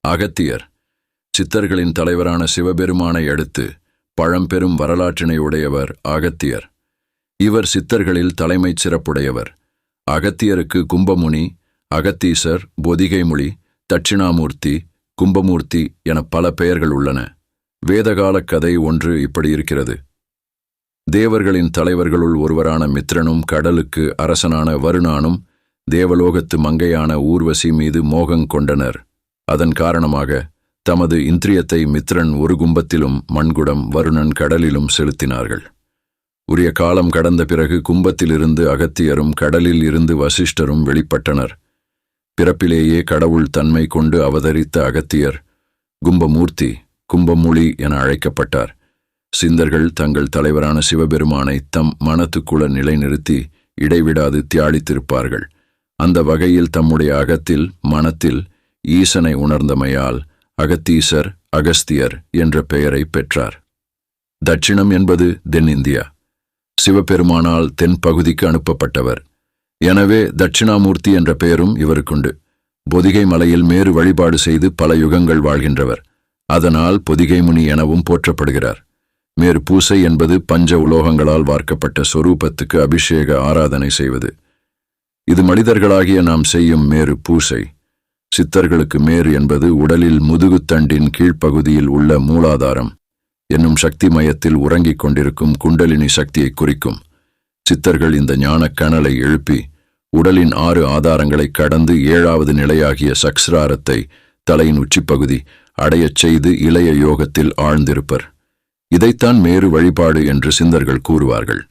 அகத்தியர் சித்தர்களின் தலைவரான சிவபெருமானை அடுத்து பழம்பெரும் வரலாற்றினை உடையவர் அகத்தியர். இவர் சித்தர்களில் தலைமைச் சிறப்புடையவர். அகத்தியருக்கு கும்பமுனி, அகத்தீசர், பொதிகைமொழி, தட்சிணாமூர்த்தி, கும்பமூர்த்தி என பல பெயர்கள் உள்ளன. வேதகாலக் கதை ஒன்று இப்படி இருக்கிறது. தேவர்களின் தலைவர்களுள் ஒருவரான மித்ரனும் கடலுக்கு அரசனான வருணானும் தேவலோகத்து மங்கையான ஊர்வசி மீது மோகங் கொண்டனர். அதன் காரணமாக தமது இந்திரியத்தை மித்ரன் ஒரு கும்பத்திலும் மண்குடம் வருணன் கடலிலும் செலுத்தினார்கள். உரிய காலம் கடந்த பிறகு கும்பத்திலிருந்து அகத்தியரும் கடலில் இருந்து வசிஷ்டரும் வெளிப்பட்டனர். பிறப்பிலேயே கடவுள் தன்மை கொண்டு அவதரித்த அகத்தியர் கும்பமூர்த்தி, கும்பமொழி என அழைக்கப்பட்டார். சிந்தர்கள் தங்கள் தலைவரான சிவபெருமானை தம் மனத்துக்குள்ள நிலைநிறுத்தி இடைவிடாது தியாளித்திருப்பார்கள். அந்த வகையில் தம்முடைய அகத்தில் மனத்தில் ஈசனை உணர்ந்தமையால் அகத்தீசர், அகஸ்தியர் என்ற பெயரை பெற்றார். தட்சிணம் என்பது தென்னிந்தியா. சிவபெருமானால் தென் பகுதிக்கு அனுப்பப்பட்டவர். எனவே தட்சிணாமூர்த்தி என்ற பெயரும் இவருக்குண்டு. பொதிகை மலையில் மேரு வழிபாடு செய்து பல யுகங்கள் வாழ்கின்றவர். அதனால் பொதிகைமுனி எனவும் போற்றப்படுகிறார். மேரு பூசை என்பது பஞ்ச உலோகங்களால் வார்க்கப்பட்ட சொரூபத்துக்கு அபிஷேக ஆராதனை செய்வது. இது மனிதர்களாகிய நாம் செய்யும் மேரு பூசை. சித்தர்களுக்கு மேரு என்பது உடலில் முதுகுத்தண்டின் கீழ்ப்பகுதியில் உள்ள மூலாதாரம் என்னும் சக்தி மையத்தில் உறங்கிக் கொண்டிருக்கும் குண்டலினி சக்தியை குறிக்கும். சித்தர்கள் இந்த ஞானக் கனலை எழுப்பி உடலின் 6 ஆதாரங்களை கடந்து 7வது நிலையாகிய சக்ஸ்ராரத்தை தலையின் உச்சிப்பகுதி அடையச் செய்து இளைய யோகத்தில் ஆழ்ந்திருப்பர். இதைத்தான் மேரு வழிபாடு என்று சிந்தர்கள் கூறுவார்கள்.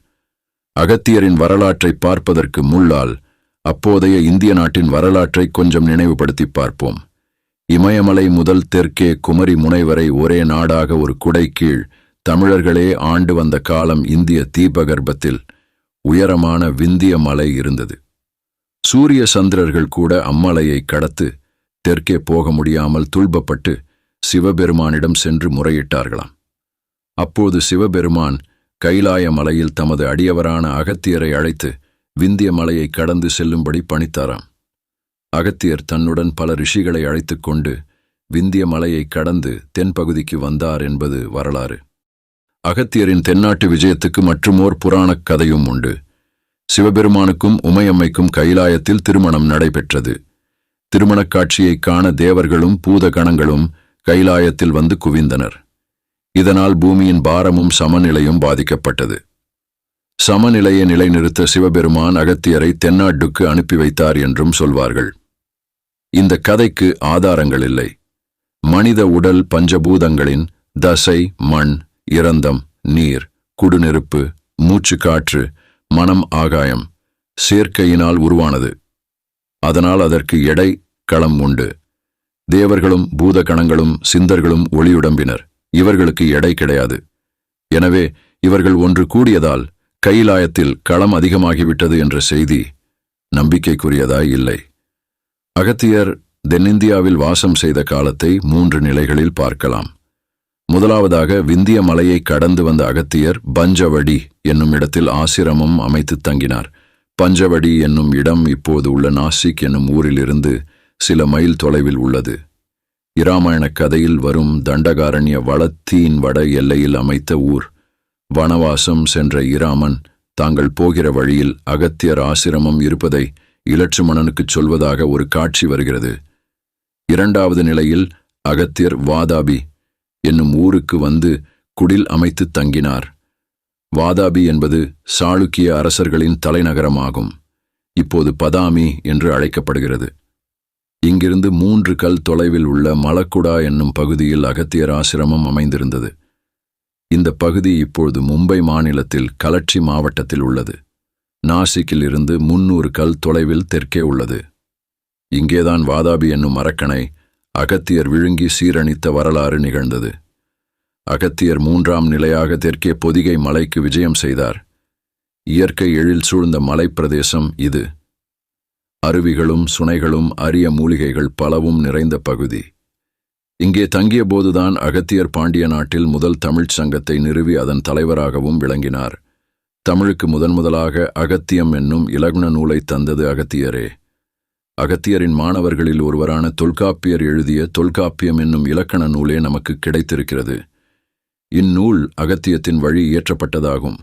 அகத்தியரின் வரலாற்றை பார்ப்பதற்கு முள்ளால் அப்போதைய இந்திய நாட்டின் வரலாற்றை கொஞ்சம் நினைவுபடுத்தி பார்ப்போம். இமயமலை முதல் தெற்கே குமரி முனை வரை ஒரே நாடாக ஒரு குடை கீழ் தமிழர்களே ஆண்டு வந்த காலம் இந்திய தீபகற்பத்தில் உயரமான விந்திய மலை இருந்தது. சூரிய சந்திரர்கள் கூட அம்மலையை கடத்து தெற்கே போக முடியாமல் துன்பப்பட்டு சிவபெருமானிடம் சென்று முறையிட்டார்களாம். அப்போது சிவபெருமான் கைலாய மலையில் தமது அடியவரான அகத்தியரை அழைத்து விந்திய மலையை கடந்து செல்லும்படி பணித்தாராம். அகத்தியர் தன்னுடன் பல ரிஷிகளை அழைத்து கொண்டு விந்திய மலையை கடந்து தென்பகுதிக்கு வந்தார் என்பது வரலாறு. அகத்தியரின் தென்னாட்டு விஜயத்துக்கு மற்றுமோர் புராணக் கதையும் உண்டு. சிவபெருமானுக்கும் உமையம்மைக்கும் கைலாயத்தில் திருமணம் நடைபெற்றது. திருமணக் காட்சியைக் காண தேவர்களும் பூதகணங்களும் கைலாயத்தில் வந்து குவிந்தனர். இதனால் பூமியின் பாரமும் சமநிலையும் பாதிக்கப்பட்டது. சமநிலையை நிலைநிறுத்த சிவபெருமான் அகத்தியரை தென்னாட்டுக்கு அனுப்பி வைத்தார் என்றும் சொல்வார்கள். இந்த கதைக்கு ஆதாரங்கள் இல்லை. மனித உடல் பஞ்சபூதங்களின் தசை, மண், இரந்தம், நீர், குடுநெருப்பு, மூச்சு காற்று, மனம், ஆகாயம் சேர்க்கையினால் உருவானது. அதனால் அதற்கு எடை களம் உண்டு. தேவர்களும் பூதகணங்களும் சிந்தர்களும் ஒளியுடம்பினர். இவர்களுக்கு எடை கிடையாது. எனவே இவர்கள் ஒன்று கூடியதால் கைலாயத்தில் களம் அதிகமாகிவிட்டது என்ற செய்தி நம்பிக்கைக்குரியதாய் இல்லை. அகத்தியர் தென்னிந்தியாவில் வாசம் செய்த காலத்தை 3 நிலைகளில் பார்க்கலாம். முதலாவதாக விந்திய மலையை கடந்து வந்த அகத்தியர் பஞ்சவடி என்னும் இடத்தில் ஆசிரமம் அமைத்து தங்கினார். பஞ்சவடி என்னும் இடம் இப்போது உள்ள நாசிக் என்னும் ஊரிலிருந்து சில மைல் தொலைவில் உள்ளது. இராமாயண கதையில் வரும் தண்டகாரண்ய வளத்தின் வட எல்லையில் அமைத்த ஊர். வனவாசம் சென்ற இராமன் தாங்கள் போகிற வழியில் அகத்தியர் ஆசிரமம் இருப்பதை இலட்சுமணனுக்குச் சொல்வதாக ஒரு காட்சி வருகிறது. 2வது நிலையில் அகத்தியர் வாதாபி என்னும் ஊருக்கு வந்து குடில் அமைத்து தங்கினார். வாதாபி என்பது சாளுக்கிய அரசர்களின் தலைநகரமாகும். இப்போது பதாமி என்று அழைக்கப்படுகிறது. இங்கிருந்து 3 கல் தொலைவில் உள்ள மலக்குடா என்னும் பகுதியில் அகத்தியர் ஆசிரமம் அமைந்திருந்தது. இந்த பகுதி இப்போது மும்பை மாநிலத்தில் கலட்சி மாவட்டத்தில் உள்ளது. நாசிக்கில் இருந்து 300 கல் தொலைவில் தெற்கே உள்ளது. இங்கேதான் வாதாபி என்னும் அரக்கனை அகத்தியர் விழுங்கி சீரணித்த வரலாறு நிகழ்ந்தது. அகத்தியர் 3ஆம் நிலையாக தெற்கே பொதிகை மலைக்கு விஜயம் செய்தார். இயற்கை எழில் சூழ்ந்த மலைப்பிரதேசம் இது. அருவிகளும் சுனைகளும் அரிய மூலிகைகள் பலவும் நிறைந்த பகுதி. இங்கே தங்கிய போதுதான் அகத்தியர் பாண்டிய நாட்டில் முதல் தமிழ்ச் சங்கத்தை நிறுவி அதன் தலைவராகவும் விளங்கினார். தமிழுக்கு முதன்முதலாக அகத்தியம் என்னும் இலகுண நூலை தந்தது அகத்தியரே. அகத்தியரின் மாணவர்களில் ஒருவரான தொல்காப்பியர் எழுதிய தொல்காப்பியம் என்னும் இலக்கண நூலே நமக்கு கிடைத்திருக்கிறது. இந்நூல் அகத்தியத்தின் வழி இயற்றப்பட்டதாகும்.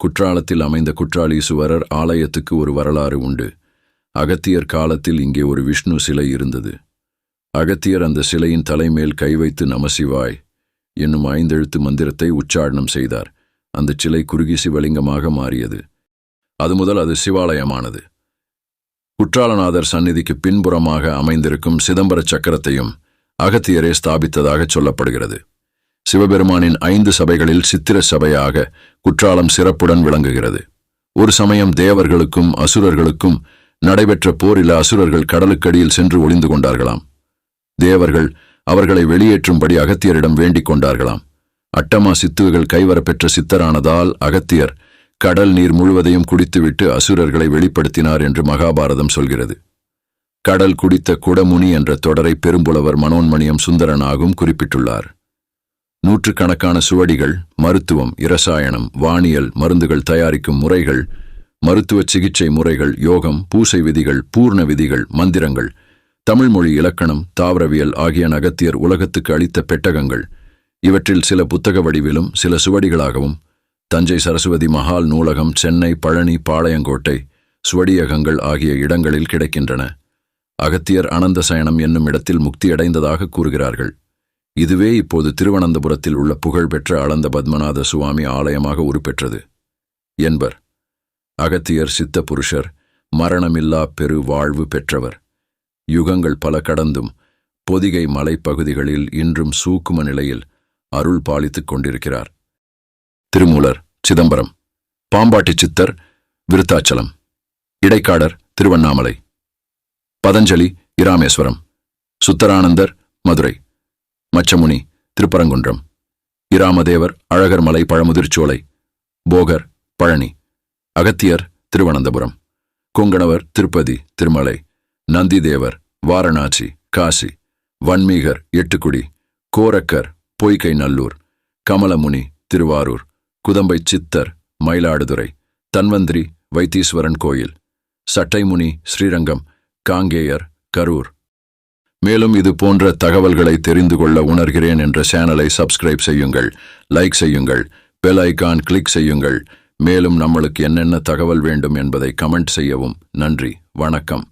குற்றாலத்தில் அமைந்த குற்றாலீசுவரர் ஆலயத்துக்கு ஒரு வரலாறு உண்டு. அகத்தியர் காலத்தில் இங்கே ஒரு விஷ்ணு சிலை இருந்தது. அகத்தியர் அந்த சிலையின் தலைமேல் கை வைத்து நமசிவாய் என்னும் 5 எழுத்து மந்திரத்தை உச்சாரணம் செய்தார். அந்த சிலை குறுகி சிவலிங்கமாக மாறியது. அது முதல் அது சிவாலயமானது. குற்றாலநாதர் சந்நிதிக்கு பின்புறமாக அமைந்திருக்கும் சிதம்பர சக்கரத்தையும் அகத்தியரே ஸ்தாபித்ததாக சொல்லப்படுகிறது. சிவபெருமானின் 5 சபைகளில் சித்திர சபையாக குற்றாலம் சிறப்புடன் விளங்குகிறது. ஒரு சமயம் தேவர்களுக்கும் அசுரர்களுக்கும் நடைபெற்ற போரில் அசுரர்கள் கடலுக்கடியில் சென்று ஒளிந்து கொண்டார்களாம். தேவர்கள் அவர்களை வெளியேற்றும்படி அகத்தியரிடம் வேண்டிக் கொண்டார்களாம். அட்டமா சித்துகள் கைவரப்பெற்ற சித்தரானதால் அகத்தியர் கடல் நீர் முழுவதையும் குடித்துவிட்டு அசுரர்களை வெளிப்படுத்தினார் என்று மகாபாரதம் சொல்கிறது. கடல் குடித்த குடமுனி என்ற தொடரை பெரும்புலவர் மனோன்மணியம் சுந்தரனாகவும் குறிப்பிட்டுள்ளார். நூற்றுக்கணக்கான சுவடிகள், மருத்துவம், இரசாயனம், வானியல், மருந்துகள் தயாரிக்கும் முறைகள், மருத்துவ சிகிச்சை முறைகள், யோகம், பூசை விதிகள், பூர்ண விதிகள், மந்திரங்கள், தமிழ்மொழி இலக்கணம், தாவரவியல் ஆகிய அகத்தியர் உலகத்துக்கு அளித்த பெட்டகங்கள். இவற்றில் சில புத்தக வடிவிலும் சில சுவடிகளாகவும் தஞ்சை சரஸ்வதி மஹால் நூலகம், சென்னை, பழனி, பாளையங்கோட்டை சுவடியகங்கள் ஆகிய இடங்களில் கிடைக்கின்றன. அகத்தியர் அனந்த சயனம் என்னும் இடத்தில் முக்தியடைந்ததாக கூறுகிறார்கள். இதுவே இப்போது திருவனந்தபுரத்தில் உள்ள புகழ்பெற்ற அளந்த பத்மநாத சுவாமி ஆலயமாக உருப்பெற்றது என்பர். அகத்தியர் சித்த புருஷர், மரணமில்லா பெரு வாழ்வு பெற்றவர். யுகங்கள் பல கடந்தும் பொதிகை மலைப்பகுதிகளில் இன்றும் சூக்கும நிலையில் அருள் பாலித்துக் கொண்டிருக்கிறார். திருமூலர் சிதம்பரம், பாம்பாட்டி சித்தர் விருத்தாச்சலம், இடைக்காடர் திருவண்ணாமலை, பதஞ்சலி இராமேஸ்வரம், சுத்தரானந்தர் மதுரை, மச்சமுனி திருப்பரங்குன்றம், இராமதேவர் அழகர்மலை பழமுதிர்ச்சோலை, போகர் பழனி, அகத்தியர் திருவனந்தபுரம், கொங்கணவர் திருப்பதி திருமலை, நந்திதேவர் வாரணாசி காசி, வன்மீகர் எட்டுக்குடி, கோரக்கர் பொய்கை நல்லூர், கமலமுனி திருவாரூர், குதம்பை சித்தர் மயிலாடுதுறை, தன்வந்திரி வைத்தீஸ்வரன் கோயில், சட்டைமுனி ஸ்ரீரங்கம், காங்கேயர் கரூர். மேலும் இது போன்ற தகவல்களை தெரிந்து கொள்ள உணர்கிறேன் என்ற சேனலை சப்ஸ்கிரைப் செய்யுங்கள், லைக் செய்யுங்கள், பெல் ஐகான் கிளிக் செய்யுங்கள். மேலும் நம்மளுக்கு என்னென்ன தகவல் வேண்டும் என்பதை கமெண்ட் செய்யவும். நன்றி, வணக்கம்.